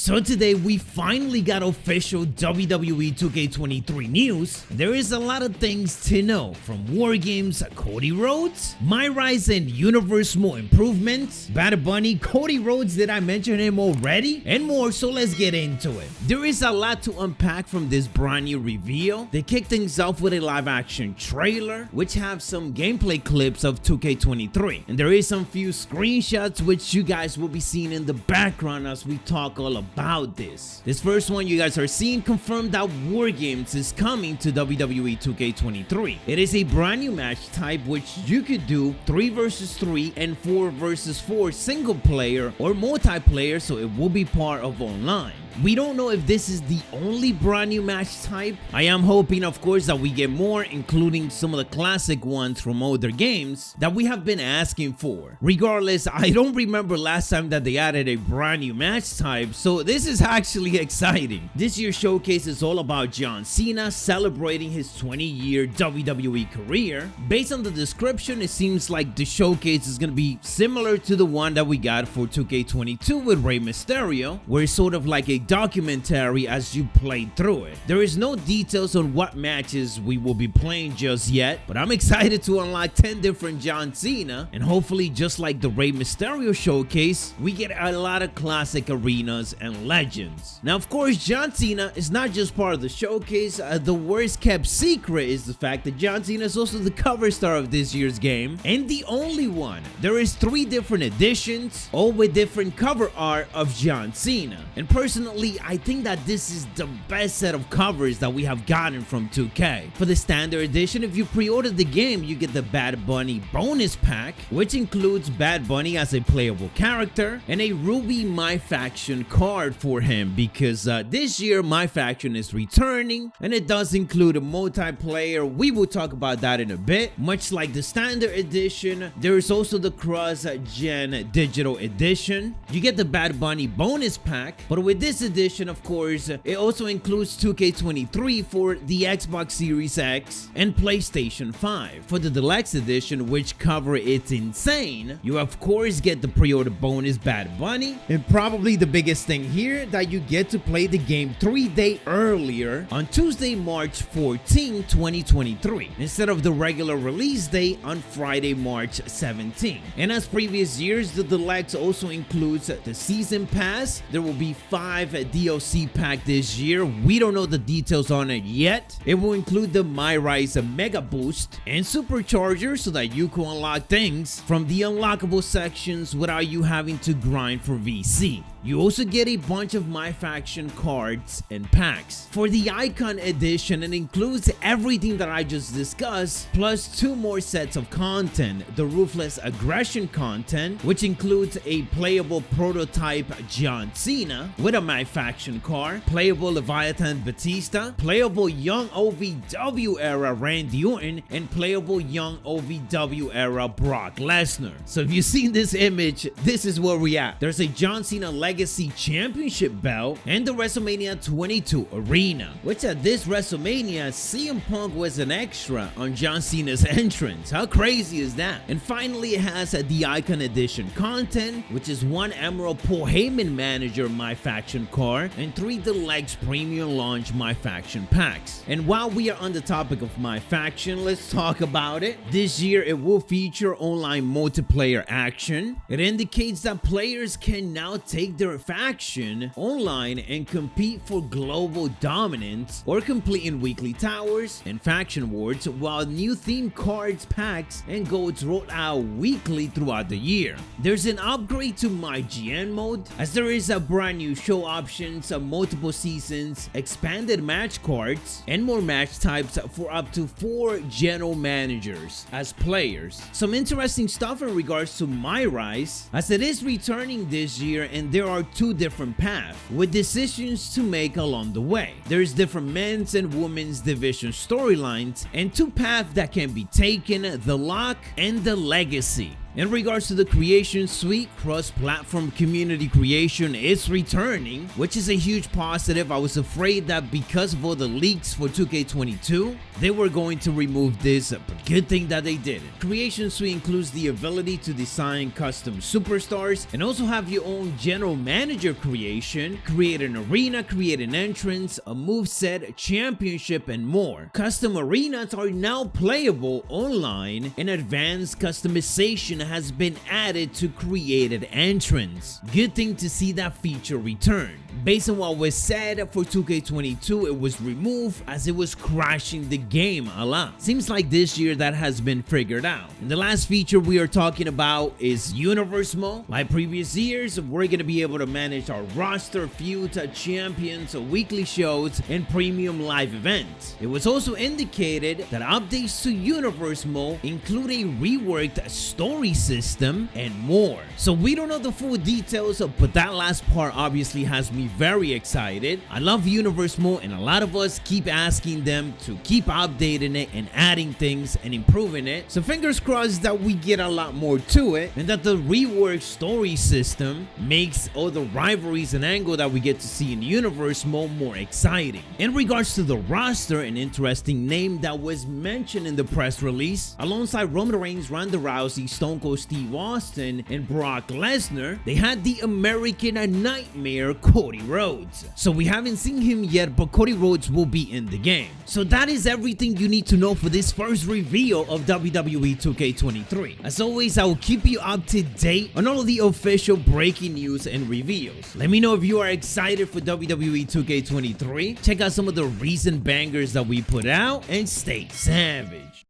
So today we finally got official WWE 2K23 news. There is a lot of things to know, from WarGames, Cody Rhodes, MyRise and Universe Mode improvements, Bad Bunny, Cody Rhodes, did I mention him already? And more, so let's get into it. There is a lot to unpack from this brand new reveal. They kick things off with a live action trailer, which have some gameplay clips of 2K23. And there is some few screenshots which you guys will be seeing in the background as we talk all about this. This first one you guys are seeing confirmed that WarGames is coming to WWE 2K23. It is a brand new match type which you could do 3 versus 3 and 4 versus 4 single player or multiplayer, so it will be part of online. We don't know if this is the only brand new match type. I am hoping, of course, that we get more, including some of the classic ones from older games that we have been asking for. Regardless, I don't remember last time that they added a brand new match type, so this is actually exciting. This year's showcase is all about John Cena celebrating his 20-year WWE career. Based on the description, it seems like the showcase is going to be similar to the one that we got for 2K22 with Rey Mysterio, where it's sort of like a documentary as you play through it. There is no details on what matches we will be playing just yet, but I'm excited to unlock 10 different John Cena, and hopefully just like the Rey Mysterio showcase, we get a lot of classic arenas and legends. Now of course, John Cena is not just part of the showcase. The worst kept secret is the fact that John Cena is also the cover star of this year's game, and the only one. There is 3 different editions, all with different cover art of John Cena, and personally I think that this is the best set of covers that we have gotten from 2K. For the standard edition, if you pre-order the game, you get the Bad Bunny bonus pack, which includes Bad Bunny as a playable character and a Ruby MyFaction card for him, because this year MyFaction is returning, and it does include a multiplayer. We will talk about that in a bit. Much like the standard edition, there is also the cross-gen digital edition. You get the Bad Bunny bonus pack, but with this edition, of course, it also includes 2K23 for the Xbox Series X and PlayStation 5. For the Deluxe Edition, which cover it's insane, you of course get the pre-order bonus Bad Bunny, and probably the biggest thing here, that you get to play the game 3 days earlier on Tuesday, March 14, 2023, instead of the regular release date on Friday, March 17. And as previous years, the Deluxe also includes the Season Pass. There will be 5 DLC pack this year. We don't know the details on it yet. It will include the MyRise Mega Boost and Supercharger, so that you can unlock things from the unlockable sections without you having to grind for VC. You also get a bunch of MyFaction cards and packs. For the Icon Edition, it includes everything that I just discussed, plus 2 more sets of content. The Ruthless Aggression content, which includes a playable prototype John Cena with a MyFaction card, playable Leviathan Batista, playable Young OVW era Randy Orton, and playable Young OVW era Brock Lesnar. So if you've seen this image, this is where we at. There's a John Cena Legacy Championship belt and the WrestleMania 22 arena, which at this WrestleMania, CM Punk was an extra on John Cena's entrance. How crazy is that? And finally, it has the Icon Edition content, which is 1 Emerald Paul Heyman Manager MyFaction card and 3 Deluxe Premium Launch MyFaction packs. And while we are on the topic of MyFaction, let's talk about it. This year, it will feature online multiplayer action. It indicates that players can now take their faction online and compete for global dominance, or completing weekly towers and faction wars, while new theme cards, packs, and golds roll out weekly throughout the year. There's an upgrade to MyGM mode, as there is a brand new show options, multiple seasons, expanded match cards, and more match types for up to 4 general managers as players. Some interesting stuff in regards to MyRise, as it is returning this year, and there are 2 different paths with decisions to make along the way. There's different men's and women's division storylines, and 2 paths that can be taken: the Lock and the Legacy. In regards to the creation suite, cross-platform community creation is returning, which is a huge positive. I was afraid that because of all the leaks for 2K22, they were going to remove this, but good thing that they did it. Creation suite includes the ability to design custom superstars and also have your own general manager creation, create an arena, create an entrance, a moveset, championship, and more. Custom arenas are now playable online, and advanced customization has been added to created entrance. Good thing to see that feature return. Based on what was said for 2K22, it was removed as it was crashing the game a lot. Seems like this year that has been figured out. And the last feature we are talking about is Universe Mode. Like previous years, we're going to be able to manage our roster, feuds, champions, weekly shows, and premium live events. It was also indicated that updates to Universe Mode include a reworked story system and more. So we don't know the full details, but that last part obviously has me very excited. I love Universe Mode, and a lot of us keep asking them to keep updating it and adding things and improving it. So fingers crossed that we get a lot more to it, and that the reworked story system makes all the rivalries and angle that we get to see in Universe Mode more exciting. In regards to the roster, an interesting name that was mentioned in the press release, alongside Roman Reigns, Ronda Rousey, Stone Cold Steve Austin, and Brock Lesnar, they had the American Nightmare Cody Rhodes. So we haven't seen him yet, but Cody Rhodes will be in the game. So that is everything you need to know for this first reveal of WWE 2K23. As always, I will keep you up to date on all of the official breaking news and reveals. Let me know if you are excited for WWE 2K23. Check out some of the recent bangers that we put out, and stay savage.